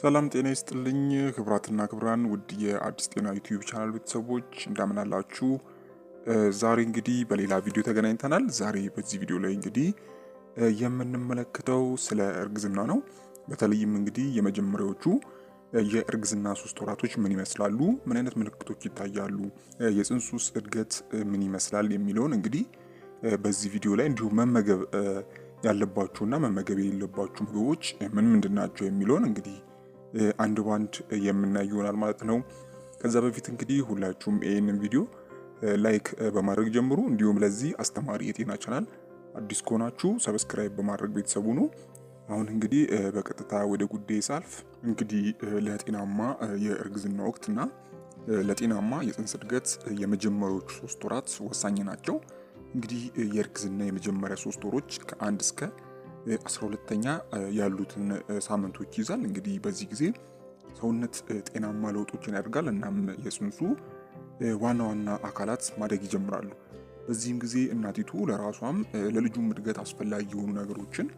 ሰላም ጤና ይስጥልኝ ክቡራትና ክቡራን ውድ የአዲስ ጤና ዩቲዩብ ቻናል ቤተሰቦች እንደምን አላችሁ? ዛሬ እንግዲህ በሌላ ቪዲዮ ተገናኝተናል። ዛሬ በዚህ ቪዲዮ ላይ እንግዲህ የምንመለከተው ስለ እርግዝና ነው። በተለይም እንግዲህ የመጀመሪያዎቹ የእርግዝና 3 ወራቶች ምን ይመስላሉ፣ ምን አይነት ምልክቶች ይታያሉ፣ የጽንሱስ እድገት ምን ይመስላል የሚለውን እንግዲህ በዚህ ቪዲዮ ላይ እንዲሁም መመገብ ያለባችሁና መመገብ የሌለባችሁ ምግቦች ምን ምንድን ናቸው የሚለውን እንግዲህ አንድ ባንድ የምናይ ይሆናል ማለት ነው። ከዛ በፊት እንግዲህ ሁላችሁም ይህንን ቪዲዮ ላይክ በማድረግ ጀምሩ። እንዲሁም ለዚህ አስተማሪ የጤና ቻናል አዲስ ከሆናችሁ ሰብስክራይብ በማድረግ ቤተሰቡ ነው። አሁን እንግዲህ በቀጥታ ወደ ጉዳይ ሳልፍ እንግዲህ ለጤናማ የእርግዝና ወቅትና ለጤናማ የጽንስ እድገት የመጀመሪያዎቹ 3 ወራት ወሳኝ ናቸው። እንግዲህ የእርግዝና የመጀመሪያ 3 ወሮች ከ1 እስከ 12ኛ ያሉትን ሳምንቶች ይዛል። እንግዲህ በዚህ ጊዜ ሰውነት ጤናማ ለውጦችን ያደርጋል። እናም የጽንሱ ዋና ዋና አካላት ማደግ ይጀምራሉ። በዚህም ጊዜ እናቲቱ ለራሷም ለልጁም እድገት አስፈላጊ የሆኑ ነገሮችን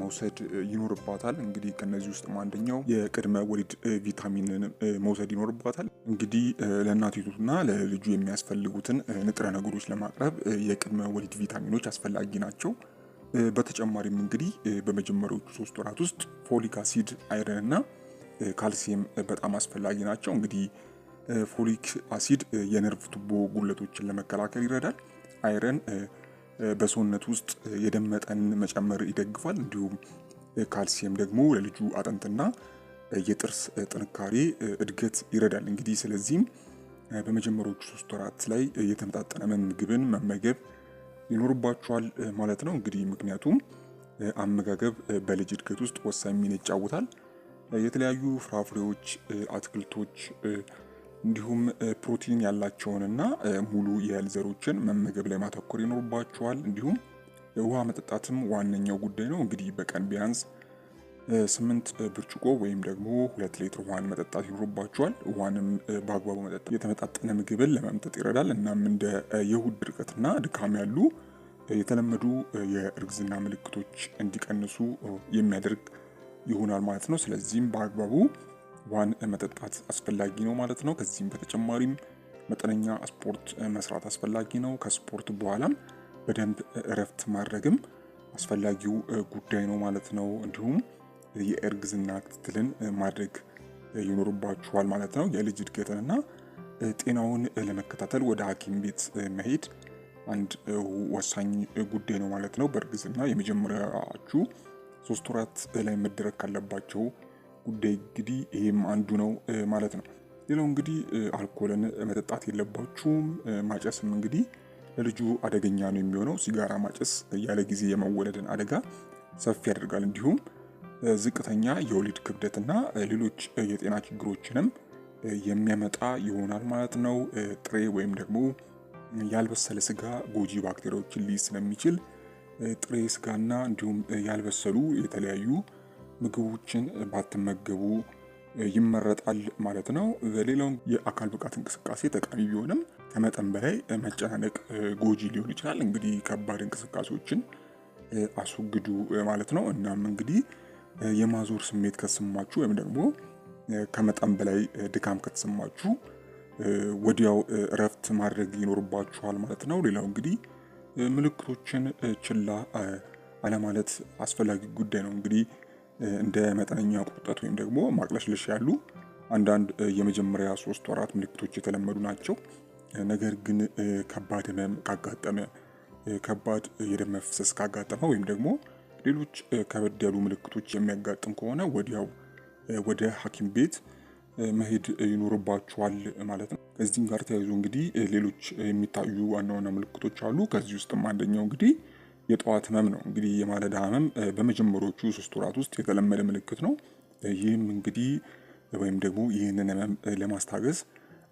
መውሰድ ይኖርባታል። እንግዲህ ከነዚህ ውስጥ አንደኛው የቅድመ ወሊድ ቪታሚንን መውሰድ ይኖርባታል። እንግዲህ ለእናቲቱና ለልጁ የሚያስፈልጉትን ንጥረ ነገሮች ለማቅረብ የቅድመ ወሊድ ቪታሚኖች አስፈላጊ ናቸው። በተጨማሪም እንግዲህ በመጀመሪያዎቹ 3 ወራት ውስጥ ፎሊክ አሲድ፣ አይረን እና ካልሲየም በጣም አስፈላጊ ናቸው። እንግዲህ ፎሊክ አሲድ የነርቭ ቱቦ ጉለቶችን ለመከላከል ይረዳል። አይረን በሰውነት ውስጥ የደም መጠን መጨመር ይደግፋል። እንዲሁም ካልሲየም ደግሞ ለልጁ አጥንትና የጥርስ ጥንካሬ እድገት ይረዳል። እንግዲህ ስለዚህም በመጀመሪያዎቹ 3 ወራት ላይ የተመጣጠነ ምግብን መመገብ ይኖርባቸዋል ማለት ነው። እንግዲህ ምክንያቱም አመጋገብ በልጅ እድገት ውስጥ ወሳኝ ሚና ይጫወታል። የተለያዩ ፍራፍሬዎች፣ አትክልቶች እንዲሁም ፕሮቲን ያላቸውንና ሙሉ የእህል ዘሮችን መመገብ ላይ ማተኮር ይኖርባቸዋል። እንዲሁም ውሃ መጠጣትም ዋነኛው ጉዳይ ነው። እንግዲህ በቀን ቢያንስ 8 ብርጭቆ ወይም ደግሞ 2 ሊትር ውሃን መጠጣት ይኖርባቸዋል። ውሃንም በአግባቡ መጠጣት የተመጣጠነ ምግብን ለመምጠጥ ይረዳል። እናም እንደ የሆድ ድርቀትና ድካም ያሉ የተለመዱ የእርግዝና ምልክቶች እንዲቀንሱ የሚያደርግ ይሆናል ማለት ነው። ስለዚህም በአግባቡ ውሃን መጠጣት አስፈላጊ ነው ማለት ነው። ከዚህም በተጨማሪም መጠነኛ ስፖርት መስራት አስፈላጊ ነው። ከስፖርት በኋላም በደንብ እረፍት ማድረግም አስፈላጊው ጉዳይ ነው ማለት ነው። እንዲሁም የእርግዝና ክትትልን ማድረግ ይኖርባችኋል ማለት ነው። የልጅ እድገትንና ጤናውን ለመከታተል ወደ ሐኪም ቤት መሄድ አንድ ወሳኝ ጉዳይ ነው ማለት ነው። በእርግዝና የመጀመሪያዎቹ 3 ወራት ላይ መደረግ ካለባቸው ጉዳይ እንግዲህ ይሄም አንዱ ነው ማለት ነው። ሌላው እንግዲህ አልኮልን መጠጣት የለባችሁም። ማጨስም እንግዲህ ለልጁ አደገኛ ነው የሚሆነው። ሲጋራ ማጨስ ያለ ጊዜ የመወለድን አደጋ ሰፊ ያደርጋል። እንዲሁም ዝቅተኛ የወሊድ ክብደትና ሌሎች የጤና ችግሮችንም የሚያመጣ ይሆናል ማለት ነው። ጥሬ ወይም ደግሞ ያልበሰለ ስጋ ጎጂ ባክቴሪያዎችን ሊይዝ ስለሚችል ጥሬ ስጋና እንዲሁም ያልበሰሉ የተለያዩ ምግቦችን ባትመገቡ ይመረጣል ማለት ነው። ሌላው የአካል ብቃት እንቅስቃሴ ጠቃሚ ቢሆንም ከመጠን በላይ መጨናነቅ ጎጂ ሊሆን ይችላል። እንግዲህ ከባድ እንቅስቃሴዎችን አስወግዱ ማለት ነው። እናም እንግዲህ የማዞር ስሜት ከተሰማችሁ ወይም ደግሞ ከመጠን በላይ ድካም ከተሰማችሁ ወዲያው እረፍት ማድረግ ይኖርባችኋል ማለት ነው። ሌላው እንግዲህ ምልክቶችን ችላ አለማለት አስፈላጊ ጉዳይ ነው። እንግዲህ እንደ መጠነኛ ቁርጠት ወይም ደግሞ ማቅለሽለሽ ያሉ አንዳንድ የመጀመሪያ 3 ወራት ምልክቶች የተለመዱ ናቸው። ነገር ግን ከባድ ህመም ካጋጠመ፣ ከባድ የደም መፍሰስ ካጋጠመ ወይም ደግሞ ሌሎች ከበድ ያሉ ምልክቶች የሚያጋጥም ከሆነ ወዲያው ወደ ሐኪም ቤት መሄድ ይኖርባችኋል ማለት ነው። ከዚህም ጋር ተያይዞ እንግዲህ ሌሎች የሚታዩ ዋና ዋና ምልክቶች አሉ። ከዚህ ውስጥም አንደኛው እንግዲህ የጠዋት ህመም ነው። እንግዲህ የማለዳ ህመም በመጀመሪያዎቹ 3 ወራት ውስጥ የተለመደ ምልክት ነው። ይህም እንግዲህ ወይም ደግሞ ይህንን ህመም ለማስታገስ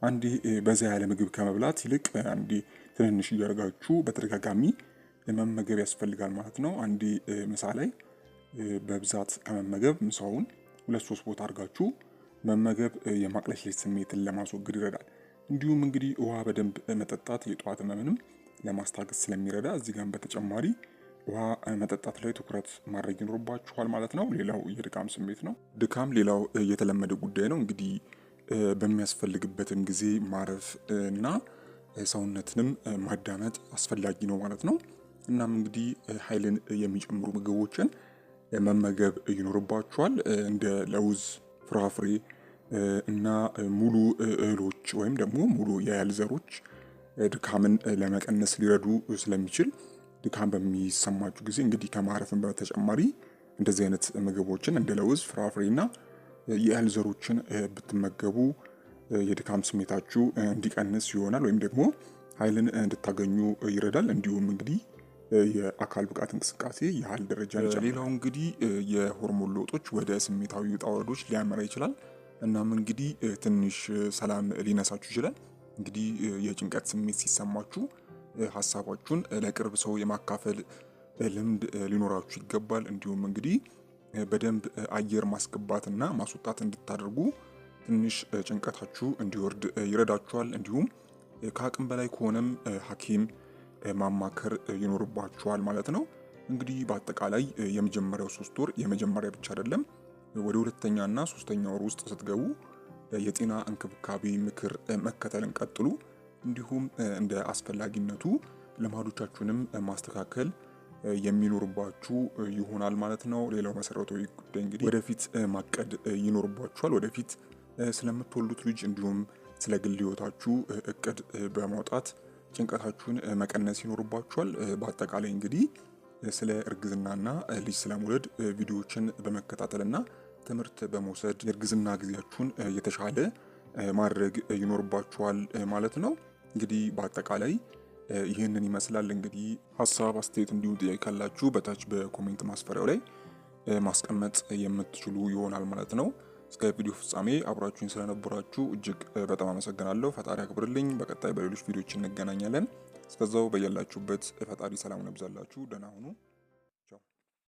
አንዴ በዛ ያለ ምግብ ከመብላት ይልቅ አንዴ ትንንሽ እያደረጋችሁ በተደጋጋሚ መመገብ ያስፈልጋል ማለት ነው። አንዴ ምሳ ላይ በብዛት ከመመገብ ምሳውን 2-3 ቦታ አድርጋችሁ መመገብ የማቅለሽለሽ ስሜትን ለማስወገድ ይረዳል። እንዲሁም እንግዲህ ውሃ በደንብ መጠጣት የጠዋት ህመምንም ለማስታገስ ስለሚረዳ እዚህ ጋር በተጨማሪ ውሃ መጠጣት ላይ ትኩረት ማድረግ ይኖርባችኋል ማለት ነው። ሌላው የድካም ስሜት ነው። ድካም ሌላው የተለመደ ጉዳይ ነው። እንግዲህ በሚያስፈልግበትም ጊዜ ማረፍ እና ሰውነትንም ማዳመጥ አስፈላጊ ነው ማለት ነው። እናም እንግዲህ ኃይልን የሚጨምሩ ምግቦችን መመገብ ይኖርባችኋል። እንደ ለውዝ፣ ፍራፍሬ እና ሙሉ እህሎች ወይም ደግሞ ሙሉ የእህል ዘሮች ድካምን ለመቀነስ ሊረዱ ስለሚችል ድካም በሚሰማችሁ ጊዜ እንግዲህ ከማረፍን በተጨማሪ እንደዚህ አይነት ምግቦችን እንደ ለውዝ፣ ፍራፍሬና የእህል ዘሮችን ብትመገቡ የድካም ስሜታችሁ እንዲቀንስ ይሆናል ወይም ደግሞ ኃይልን እንድታገኙ ይረዳል። እንዲሁም እንግዲህ የአካል ብቃት እንቅስቃሴ የኃይል ደረጃ ይጨምራል። ሌላው እንግዲህ የሆርሞን ለውጦች ወደ ስሜታዊ ውጣ ውረዶች ሊያመራ ይችላል። እናም እንግዲህ ትንሽ ሰላም ሊነሳችሁ ይችላል። እንግዲህ የጭንቀት ስሜት ሲሰማችሁ ሀሳባችሁን ለቅርብ ሰው የማካፈል ልምድ ሊኖራችሁ ይገባል። እንዲሁም እንግዲህ በደንብ አየር ማስገባትና ማስወጣት እንድታደርጉ ትንሽ ጭንቀታችሁ እንዲወርድ ይረዳችኋል። እንዲሁም ከአቅም በላይ ከሆነም ሐኪም ማማከር ይኖርባችኋል ማለት ነው። እንግዲህ በአጠቃላይ የመጀመሪያው 3 ወር የመጀመሪያ ብቻ አይደለም፣ ወደ 2ኛና 3ኛ ወር ውስጥ ስትገቡ የጤና እንክብካቤ ምክር መከተልን ቀጥሉ። እንዲሁም እንደ አስፈላጊነቱ ልማዶቻችሁንም ማስተካከል የሚኖርባችሁ ይሆናል ማለት ነው። ሌላው መሰረታዊ ጉዳይ እንግዲህ ወደፊት ማቀድ ይኖርባችኋል። ወደፊት ስለምትወልዱት ልጅ እንዲሁም ስለ ግል ህይወታችሁ እቅድ በማውጣት ጭንቀታችሁን መቀነስ ይኖርባችኋል። በአጠቃላይ እንግዲህ ስለ እርግዝናና ልጅ ስለመውለድ ቪዲዮዎችን በመከታተልና ትምህርት በመውሰድ የእርግዝና ጊዜያችሁን የተሻለ ማድረግ ይኖርባችኋል ማለት ነው። እንግዲህ በአጠቃላይ ይህንን ይመስላል። እንግዲህ ሀሳብ፣ አስተያየት እንዲሁም ጥያቄ ካላችሁ በታች በኮሜንት ማስፈሪያው ላይ ማስቀመጥ የምትችሉ ይሆናል ማለት ነው። እስከ ቪዲዮ ፍጻሜ አብራችሁኝ ስለነበራችሁ እጅግ በጣም አመሰግናለሁ። ፈጣሪ አክብርልኝ። በቀጣይ በሌሎች ቪዲዮዎች እንገናኛለን። እስከዛው በያላችሁበት ፈጣሪ ሰላሙን ያብዛላችሁ። ደህና ሁኑ።